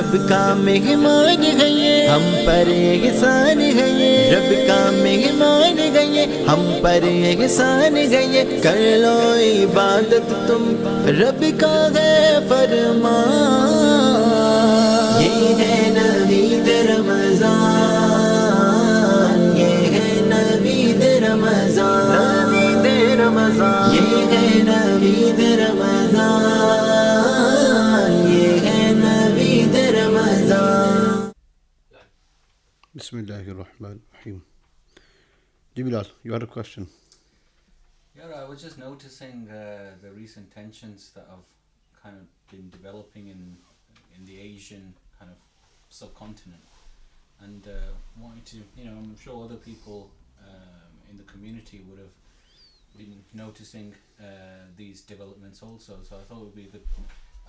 रब का मेहमान है ये, हम पर एहसान है ये। रब का मेहमान है ये, हम पर एहसान है ये। कर लो इबादत तुम, रब का है फरमान। ये है नवीद रमज़ान, ये है नवीद रमज़ान, नवीद रमज़ान। ये है नवीद रमज़ान, ये है Naveed Ramzan. Bismillahirrahmanirrahim. Jibilal, you had a question. Yeah, I was just noticing the recent tensions that have kind of been developing in the Asian kind of subcontinent, and wanting to, I'm sure other people in the community would have been noticing these developments also. So I thought it would be good.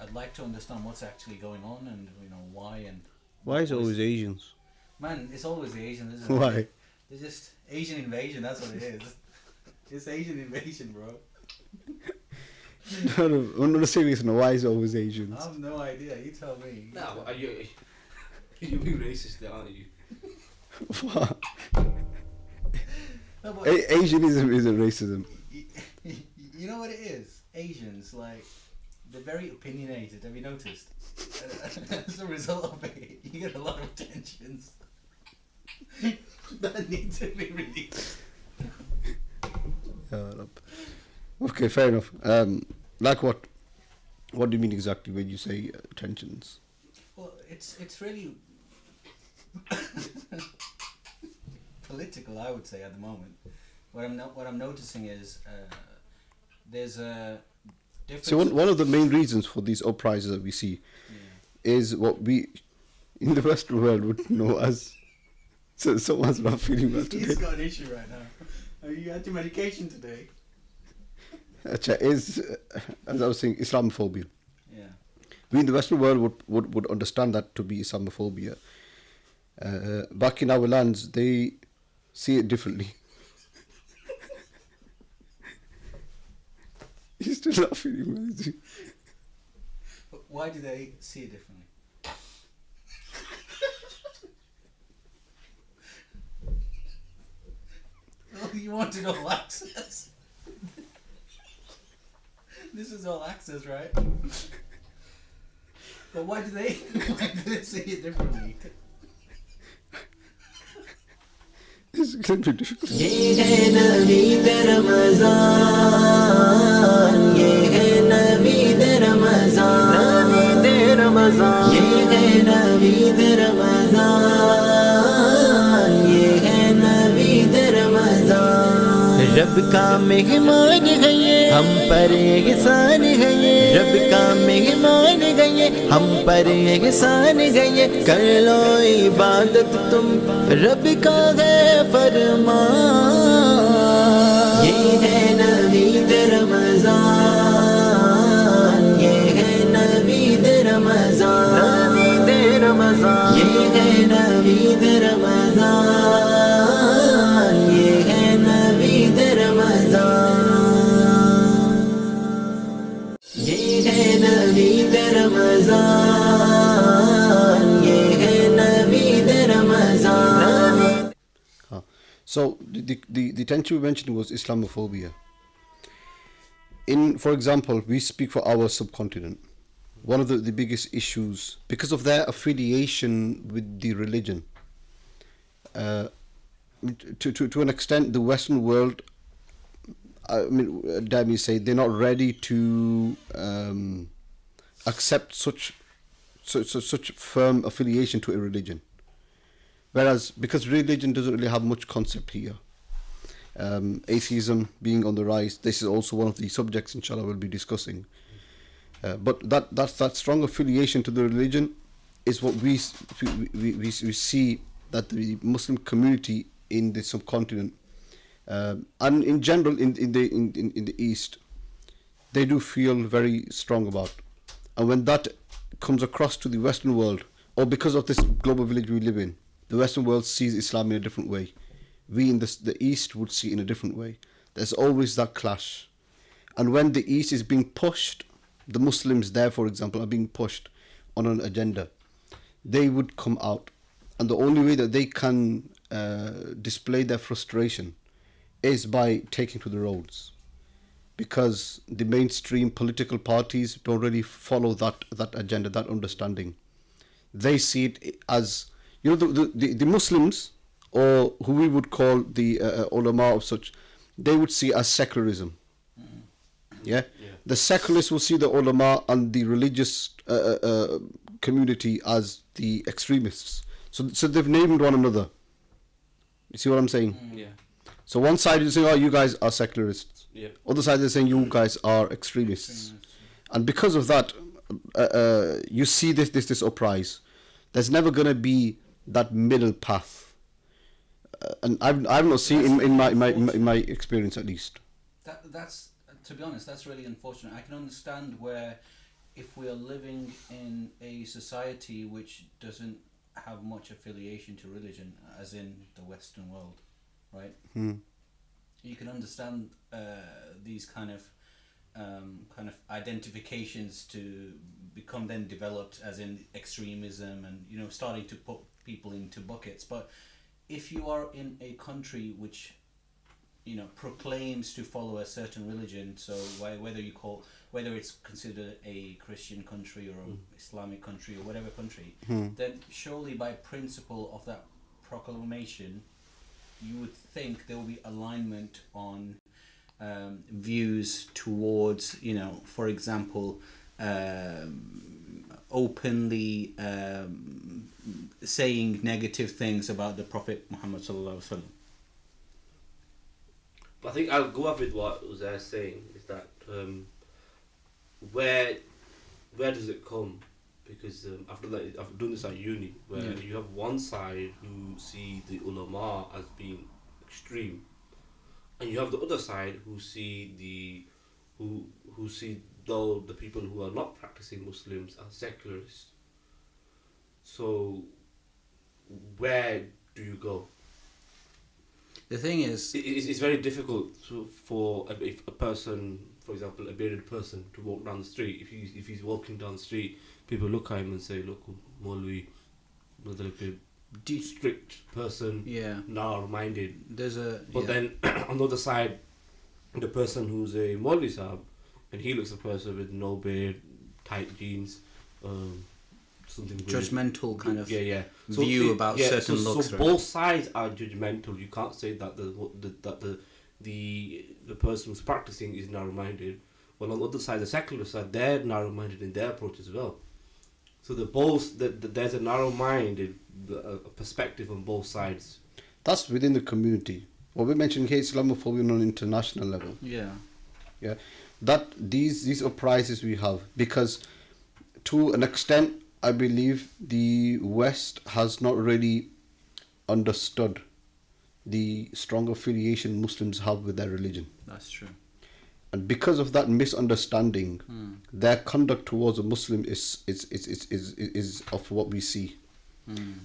I'd like to understand what's actually going on, and why. And Why is it always Asians? Man, it's always the Asians, isn't it? Why? They're just Asian invasion. That's what it is. It's Asian invasion, bro. No, on a serious note, why is it always Asians? I have no idea. You tell me. No, you're being racist there, aren't you? What? No, but Asianism isn't racism. you know what it is? Asians, like, they're very opinionated. Have you noticed? As a result of it, you get a lot of tensions that need to be released. Okay, fair enough. Like what? What do you mean exactly when you say tensions? Well, it's really political, I would say, at the moment. What I'm noticing is there's a difference. So one of the main reasons for these uprisings that we see is what we in the Western world would know as. So someone's not feeling well today. He's got an issue right now. Have you had your medication today? Is, as I was saying, Islamophobia. Yeah. We in the Western world would understand that to be Islamophobia. Back in our lands, they see it differently. He's still not feeling well, is he? But why do they see it differently? Oh, you wanted all access. This is all access, right? But why do they see it differently? This is going to be difficult. ये है नवीद रमज़ान, ये है नवीद रमज़ान, नवीद रमज़ान। ये है नवीद रमज़ान, ये है नवीद रमज़ान। रब का मेहमान है ये, हम पर एहसान है ये। रब का मेहमान है ये, हम पर एहसान है ये। कर लो इबादत तुम, रब का है फरमान। ये है नवीद रमज़ान, ये है नवीद रमज़ान, नवीद रमज़ान। ये है नवीद रमज़ान, ये है नवीद रमज़ान। ये है नवीद रमज़ान, ये है Naveed Ramzan. So the tension we mentioned was Islamophobia. For example, we speak for our subcontinent. One of the biggest issues, because of their affiliation with the religion, to an extent, the Western world, I mean, dare me say, they're not ready to accept such firm affiliation to a religion. Whereas, because religion doesn't really have much concept here, atheism being on the rise, this is also one of the subjects, inshallah, we'll be discussing. But that strong affiliation to the religion is what we see that the Muslim community in the subcontinent and in general in the East, they do feel very strong about. And when that comes across to the Western world, or because of this global village we live in, the Western world sees Islam in a different way. We in the East would see it in a different way. There's always that clash. And when the East is being pushed, the Muslims there, for example, are being pushed on an agenda. they would come out, and the only way that they can display their frustration is by taking to the roads, because the mainstream political parties don't really follow that agenda, that understanding. They see it as, you know, the Muslims, or who we would call the ulama of such, they would see as secularism. Yeah? The secularists will see the ulama and the religious community as the extremists. So they've named one another. You see what I'm saying? Yeah. So one side is saying, oh, you guys are secularists. Yeah. Other side is saying, you guys are extremists. And because of that, you see this uprise. There's never going to be that middle path. And I've not seen in my experience, at least. That's to be honest, that's really unfortunate. I can understand where, if we are living in a society which doesn't have much affiliation to religion, as in the Western world, right? You can understand these kind of identifications to become then developed, as in extremism, and starting to put people into buckets. But if you are in a country which proclaims to follow a certain religion, so whether it's considered a Christian country or an Islamic country or whatever country, then surely by principle of that proclamation, you would think there will be alignment on views towards, for example, openly saying negative things about the Prophet Muhammad sallallahu alaihi wasallam. But I think I'll go off with what Uzair is saying, is that where does it come? Because after doing this at uni, where you have one side who see the ulama as being extreme, and you have the other side who see the people who are not practicing Muslims as secularists. So where do you go? The thing is, it's very difficult for a person, for example, a bearded person, to walk down the street. If he's walking down the street, people look at him and say, "Look, Maulvi, another strict person, narrow-minded." But then on the other side, the person who's a Maulvi Sahib, and he looks a person with no beard, tight jeans, something judgmental kind of so view about certain looks. So both sides are judgmental. You can't say that the person who's practicing is narrow-minded. Well, on the other side, the secular side, they're narrow-minded in their approach as well. So there's a narrow-minded perspective on both sides. That's within the community. What we mentioned here, Islamophobia on an international level. Yeah. That these uprisings we have, because to an extent, I believe the West has not really understood the strong affiliation Muslims have with their religion. That's true. And because of that misunderstanding, their conduct towards a Muslim is of what we see.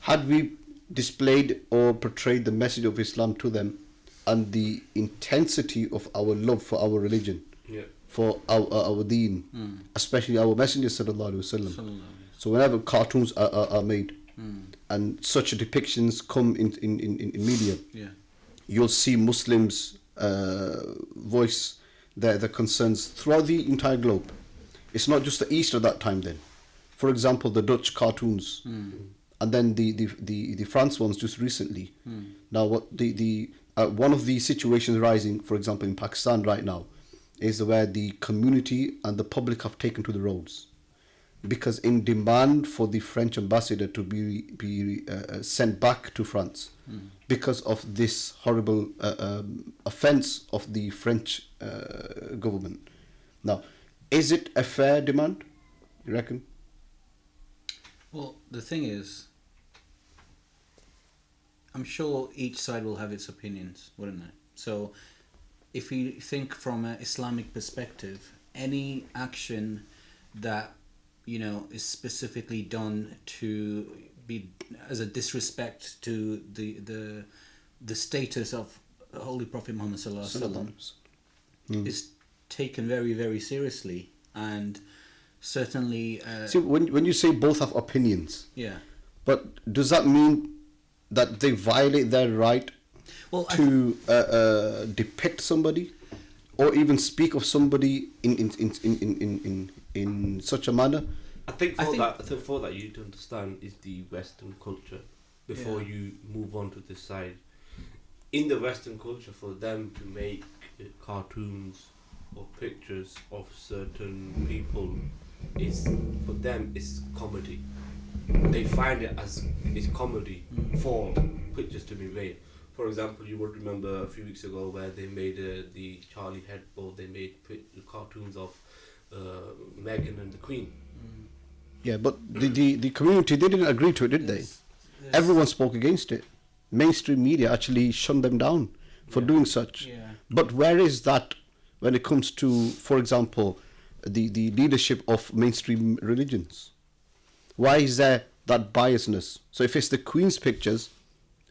Had we displayed or portrayed the message of Islam to them, and the intensity of our love for our religion, for our deen, especially our Messenger sallallahu alaihi wasallam. So whenever cartoons are made and such depictions come in media, you'll see Muslims voice their concerns throughout the entire globe. It's not just the East at that time then. For example, the Dutch cartoons, and then the France ones just recently. Now, what one of the situations rising, for example, in Pakistan right now, is where the community and the public have taken to the roads, because in demand for the French ambassador to be sent back to France, because of this horrible offence of the French government. Now, is it a fair demand, you reckon? Well, the thing is, I'm sure each side will have its opinions, wouldn't it? So, if you think from an Islamic perspective, any action that is specifically done to be as a disrespect to the status of the Holy Prophet Muhammad sallallahu alaihi wasallam is taken very, very seriously, and certainly. See, when you say both have opinions, But does that mean that they violate their right Well, to depict somebody, or even speak of somebody in such a manner? I think for that you need to understand is the Western culture before Yeah. you move on to this side. In the Western culture, for them to make cartoons or pictures of certain people is, for them, it's comedy. They find it as it's comedy for pictures to be made. For example, you would remember a few weeks ago where they made the Charlie Hebdo. They made cartoons of Meghan and the Queen. Yeah, but the community, they didn't agree to it, did they? Everyone spoke against it. Mainstream media actually shunned them down for doing such. Yeah. But where is that when it comes to, for example, the leadership of mainstream religions? Why is there that biasness? So if it's the Queen's pictures,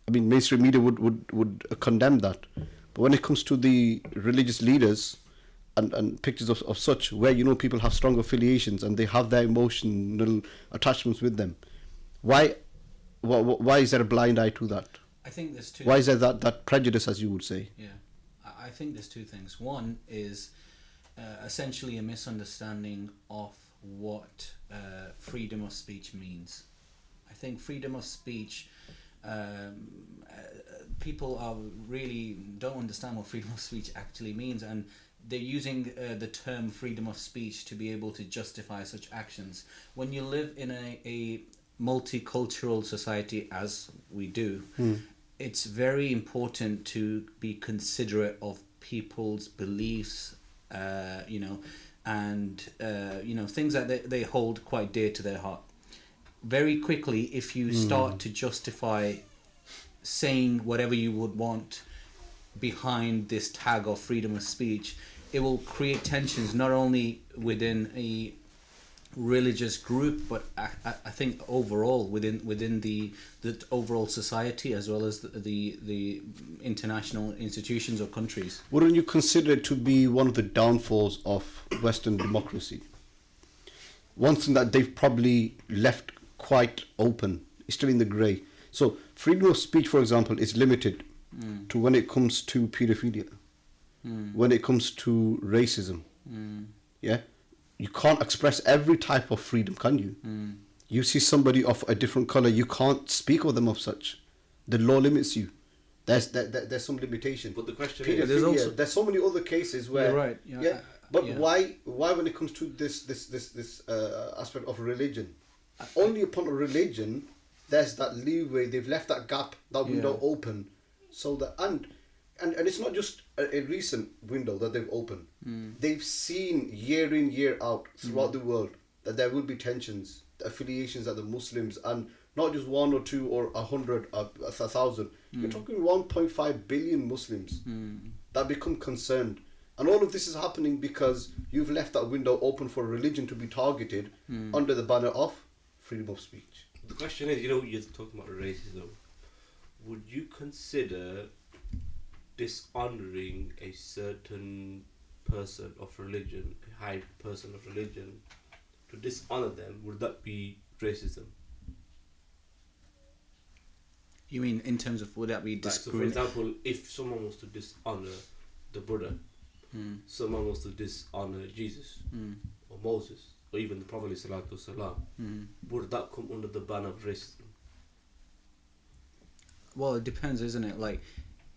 I mean, mainstream media would condemn that. But when it comes to the religious leaders and pictures of such, where, you know, people have strong affiliations and they have their emotional attachments with them, why is there a blind eye to that? I think there's two. Why is there that prejudice, as you would say? Yeah, I think there's two things. One is essentially a misunderstanding of what freedom of speech means. I think freedom of speech, people are really don't understand what freedom of speech actually means, and they're using the term freedom of speech to be able to justify such actions. When you live in a multicultural society, as we do, it's very important to be considerate of people's beliefs, you know, and you know, things that they hold quite dear to their heart. Very quickly, if you start to justify saying whatever you would want behind this tag of freedom of speech, it will create tensions not only within a religious group, but I think overall within the overall society, as well as the international institutions or countries. Wouldn't you consider it to be one of the downfalls of Western democracy? One thing that they've probably left quite open is still in the grey. So freedom of speech, for example, is limited to when it comes to paedophilia, when it comes to racism. Yeah, you can't express every type of freedom, can you? You see somebody of a different color, you can't speak of them of such. The law limits you. There's some limitation. But the question Pedophilia, is, there's so many other cases where You're right. Yeah. but yeah. why when it comes to this aspect of religion, only upon a religion there's that leeway. They've left that gap, that window open, so that and it's not just a recent window that they've opened. They've seen year in, year out throughout the world that there will be tensions, affiliations that the Muslims, and not just one or two or 100 or 1,000. You're talking 1.5 billion Muslims that become concerned. And all of this is happening because you've left that window open for religion to be targeted under the banner of freedom of speech. the question is, you know, you're talking about racism. Would you consider dishonoring a certain person of religion, a high person of religion, to dishonor them? Would that be racism? You mean in terms of, would that be Like, so for example, if someone was to dishonor the Buddha, someone was to dishonor Jesus or Moses or even the Prophet ﷺ, would that come under the ban of racism? Well, it depends, isn't it? Like,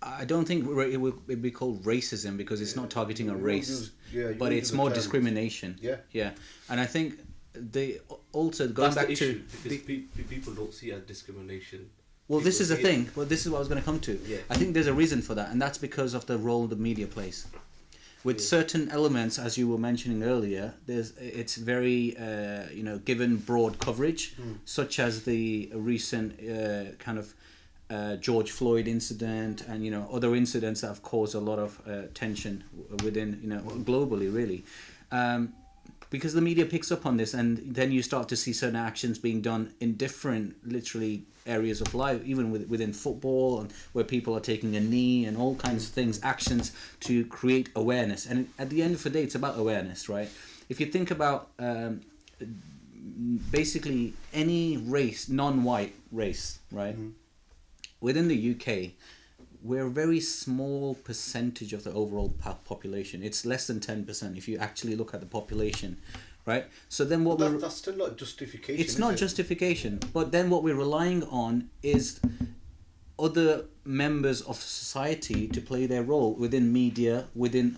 I don't think it would be called racism because it's not targeting a race, but it's more discrimination. Yeah. And I think they also going That's back the to issue, because people don't see it as discrimination. well, this People is the see thing. Well, this is what I was going to come to. Yeah. I think there's a reason for that, and that's because of the role the media plays. With certain elements, as you were mentioning earlier, it's very given broad coverage, such as the recent kind of George Floyd incident, and other incidents that have caused a lot of tension within globally, really. Because the media picks up on this, and then you start to see certain actions being done in different, literally, areas of life, even within football, and where people are taking a knee and all kinds of things, actions to create awareness. And at the end of the day, it's about awareness, right? If you think about basically any race, non-white race, right? Within the UK, we're a very small percentage of the overall population. It's less than 10% if you actually look at the population, right? So then what That's still not justification. it's not justification, but then what we're relying on is other members of society to play their role within media, within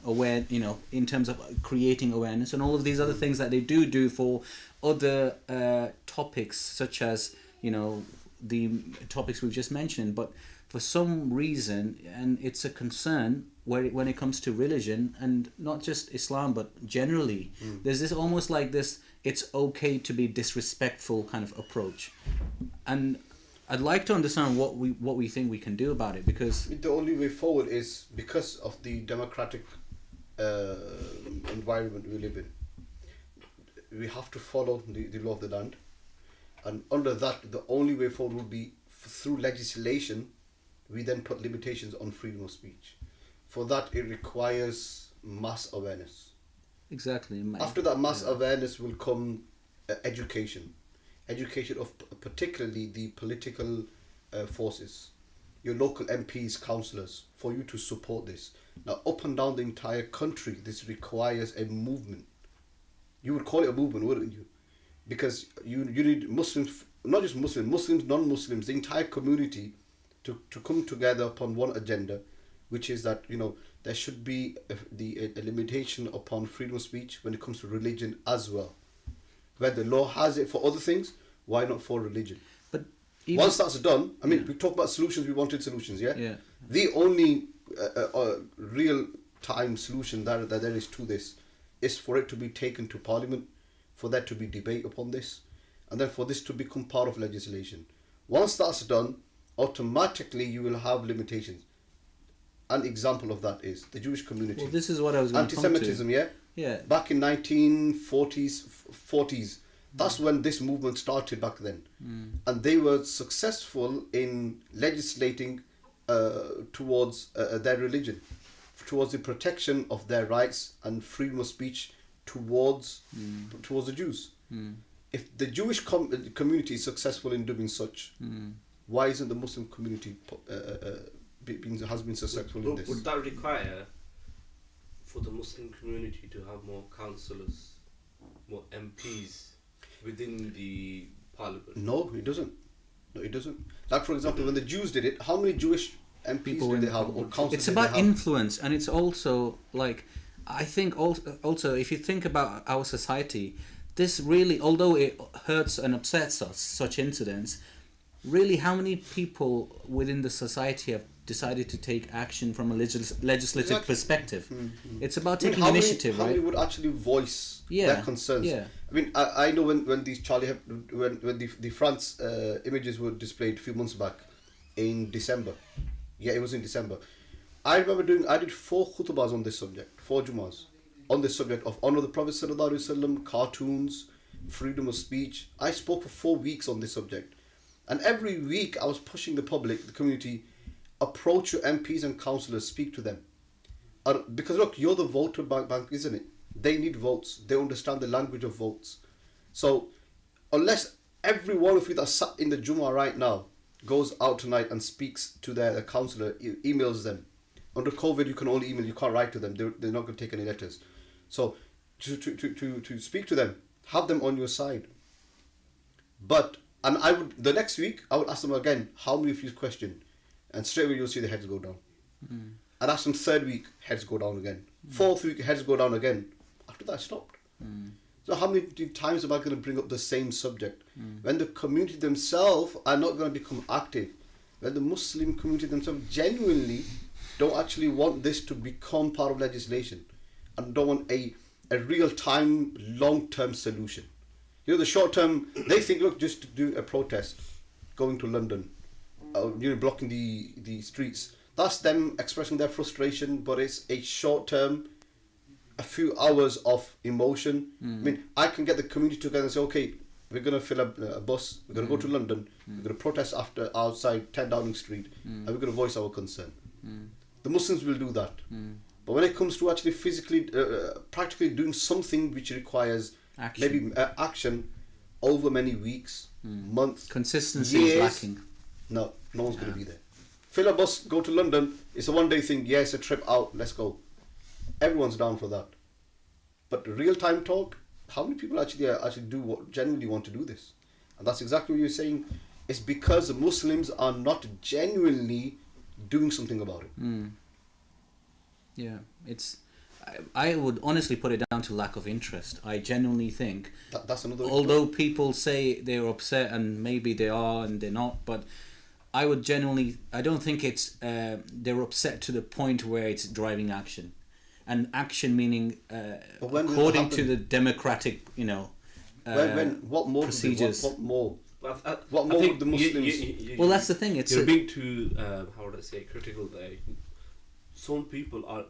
in terms of creating awareness and all of these other things that they do for other topics, such as the topics we've just mentioned. But for some reason, and it's a concern when it comes to religion, and not just Islam but generally, there's this almost like this it's okay to be disrespectful kind of approach. And I'd like to understand what we think we can do about it, because the only way forward is because of the democratic environment we live in. We have to follow the law of the land, and under that, the only way forward will be through legislation. We then put limitations on freedom of speech. For that, it requires mass awareness. exactly. After that mass awareness will come education of particularly the political forces, your local MPs, councillors, for you to support this. Now, up and down the entire country, this requires a movement. You would call it a movement, wouldn't you? Because you need Muslims, not just Muslims, non-Muslims, the entire community to come together upon one agenda, which is that there should be a limitation upon freedom of speech when it comes to religion as well. Where the law has it for other things, why not for religion? But once that's done, we talk about solutions. We wanted solutions, yeah. Yeah. The only real time solution that there is to this is for it to be taken to Parliament, for there to be debate upon this, and then for this to become part of legislation. Once that's done, automatically you will have limitations. An example of that is the Jewish community. Well, this is what I was going to come to. Anti-Semitism, yeah? Yeah. Back in 1940s, that's when this movement started back then. And they were successful in legislating towards their religion, towards the protection of their rights and freedom of speech towards the Jews. If the Jewish community is successful in doing such, why isn't the Muslim community has been successful in this? Would that require for the Muslim community to have more councillors, more MPs within the parliament? No, it doesn't. Like, for example, when the Jews did it, how many Jewish MPs did they have, or councillors? It's about influence, and it's also like, I think also if you think about our society, this really, although it hurts and upsets us, such incidents, really, how many people within the society have decided to take action from a legislative perspective? It's about taking initiative, how right? many would actually voice their concerns? Yeah. I know when these when the France images were displayed a few months back in December. Yeah, it was in December. I remember I did 4 khutbahs on this subject, 4 Jummahs, on this subject of honour of the Prophet Sallallahu Alaihi Wasallam, cartoons, freedom of speech. I spoke for 4 weeks on this subject. And every week I was pushing the public, the community, approach your MPs and councillors, speak to them. Because look, you're the voter bank, isn't it? They need votes. They understand the language of votes. So unless every one of you that's sat in the Jummah right now goes out tonight and speaks to their councillor, emails them. Under COVID, you can only email, you can't write to them. They're not going to take any letters. So to speak to them, have them on your side. And the next week, I would ask them again, how many of you questioned? And straight away you'll see the heads go down. And ask them 3rd week, heads go down again. 4th week, heads go down again. After that, I stopped. So how many times am I going to bring up the same subject? When the community themselves are not going to become active, when the Muslim community themselves genuinely don't actually want this to become part of legislation, and don't want a real-time, long-term solution. The short term, they think, look, just doing a protest, going to London, blocking the streets. That's them expressing their frustration, but it's a short term, a few hours of emotion. I can get the community together and say, okay, we're going to fill up a bus, we're going to go to London, we're going to protest outside 10 Downing Street, and we're going to voice our concern. The Muslims will do that. But when it comes to actually physically, practically doing something which requires action, over many weeks, months, Consistency years, is lacking. no one's going to be there. Fill a bus, go to London. It's a one-day thing. Yeah, it's a trip out. Let's go. Everyone's down for that. But real-time talk, how many people actually genuinely want to do this? And that's exactly what you're saying. It's because the Muslims are not genuinely doing something about it. Yeah, it's. I would honestly put it down to lack of interest. I genuinely think. That's another. Although people say they're upset, and maybe they are and they're not, but I would genuinely. I don't think it's. They're upset to the point where it's driving action, and action meaning according to the democratic, what more procedures. What more? What more would the Muslims? Well, that's the thing. It's you're being too how would I say critical there. Some people are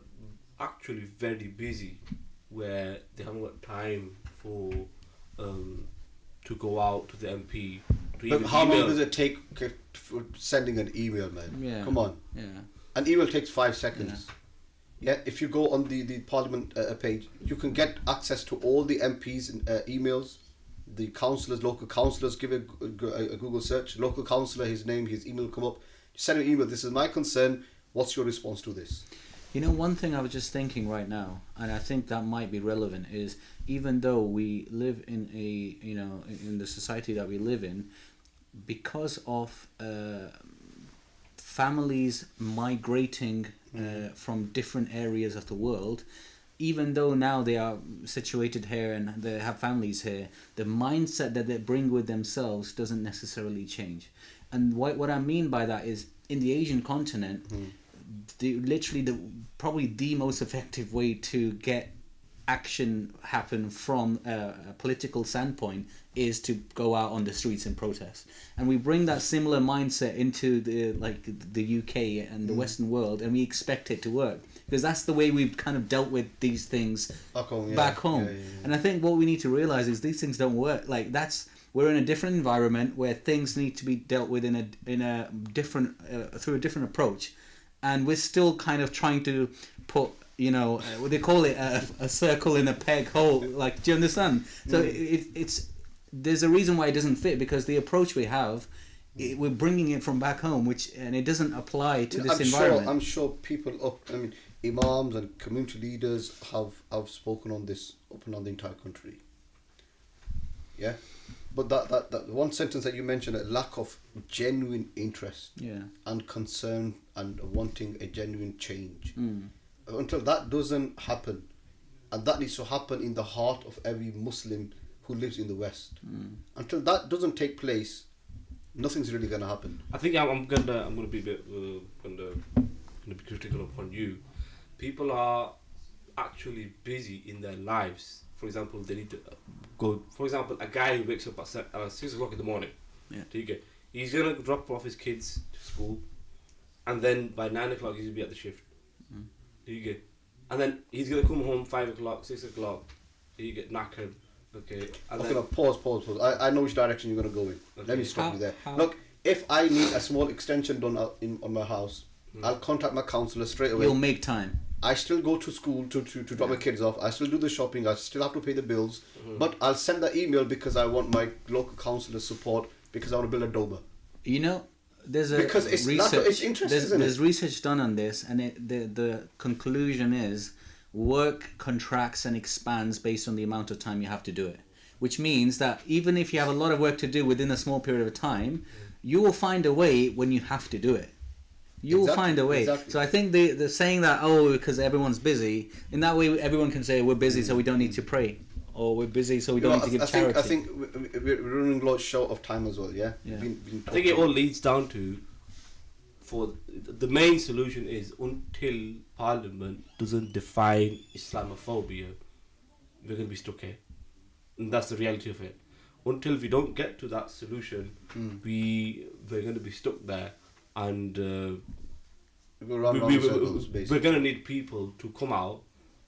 actually very busy, where they haven't got time for to go out to the MP. But how long does it take for sending an email, man? Yeah. Come on. Yeah. An email takes 5 seconds. Yeah. If you go on the Parliament page, you can get access to all the MPs' emails. The councillors, local councillors, give a Google search. Local councillor, his name, his email will come up. Send an email. This is my concern. What's your response to this? One thing I was just thinking right now, and I think that might be relevant, is even though we live in in the society that we live in, because of families migrating from different areas of the world, even though now they are situated here and they have families here, the mindset that they bring with themselves doesn't necessarily change. And what I mean by that is, in the Asian continent, probably the most effective way to get action happen from a political standpoint is to go out on the streets and protest. And we bring that similar mindset into the UK and the Western world, and we expect it to work, because that's the way we've kind of dealt with these things back home. Yeah. And I think what we need to realize is these things don't work. We're in a different environment where things need to be dealt with in a different through a different approach, and we're still kind of trying to put what they call it, a circle in a peg hole. Do you understand? So it's there's a reason why it doesn't fit, because the approach we have, we're bringing it from back home, and it doesn't apply to this environment. I'm sure people imams and community leaders have spoken on this up and down the entire country. Yeah, but that one sentence that you mentioned, a lack of genuine interest and concern and wanting a genuine change. Until that doesn't happen, and that needs to happen in the heart of every Muslim who lives in the West. Until that doesn't take place, nothing's really going to happen. I think I'm gonna be a bit gonna be critical upon you. People are actually busy in their lives. For example, they need to go. For example, a guy who wakes up at 6 o'clock in the morning. Yeah. He's gonna drop off his kids to school, and then by 9 o'clock he's gonna be at the shift. And then he's gonna come home 5 o'clock, 6 o'clock. You get knackered. Okay. And then pause. I know which direction you're gonna go in. Okay. Let me stop you there. Look, if I need a small extension done on my house, I'll contact my counsellor straight away. You'll make time. I still go to school to drop my kids off. I still do the shopping. I still have to pay the bills. But I'll send that email because I want my local counsellor's support, because I want to build a Dawah. There's there's research done on this, and the conclusion is work contracts and expands based on the amount of time you have to do it. Which means that even if you have a lot of work to do within a small period of time, you will find a way when you have to do it. You'll find a way. Exactly. So I think the saying that, because everyone's busy, in that way everyone can say we're busy so we don't need to pray, or we're busy so we don't need to give charity. I think we're running a lot short of time as well, yeah? I think it all leads down to, for the main solution is, until Parliament doesn't define Islamophobia, we're going to be stuck here. And that's the reality of it. Until we don't get to that solution, we're going to be stuck there. And we're going to need people to come out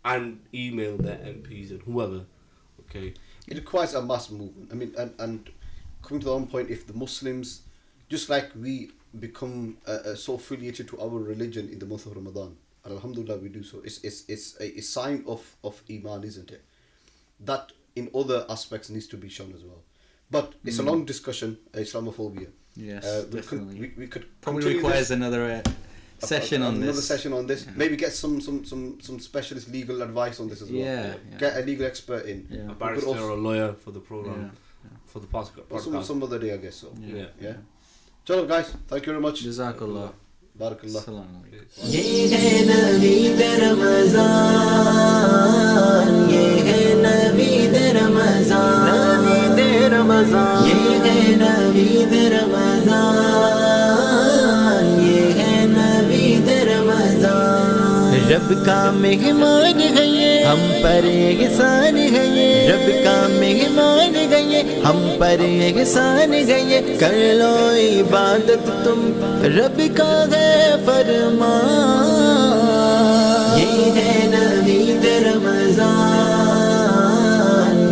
and email their MPs and whoever. Okay, it requires a mass movement. I mean, and coming to the one point, if the Muslims, just like we become so affiliated to our religion in the month of Ramadan, and alhamdulillah we do so, it's a sign of Iman, isn't it? That in other aspects needs to be shown as well. But it's a long discussion, Islamophobia. Yes, We could probably continue requires this, another session on another this. session on this. Yeah. Maybe get some specialist legal advice on this as well. Yeah, Get a legal expert in. yeah. A barrister or a lawyer for the program, Yeah. for the podcast. Some other day, I guess so. Yeah. Yeah. Chalo guys, thank you very much. Jazakallah. Barakallah. Assalamu alaikum. ये है नवीद रमज़ान, ये है नवीद रमज़ान, नवीद रमज़ान, ये है नवीद रमज़ान, ये है नवीद रमज़ान। रब का मेहमान है ये, हम पर एहसान है ये। रब का मेहमान है ये, हम पर एहसान है ये। कर लो इबादत तुम, रब का है फरमान। ये है नवीद रमज़ान,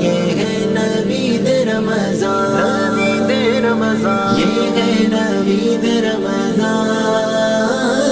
ये है नवीद रमज़ान, नवीद रमज़ान, ये है नवीद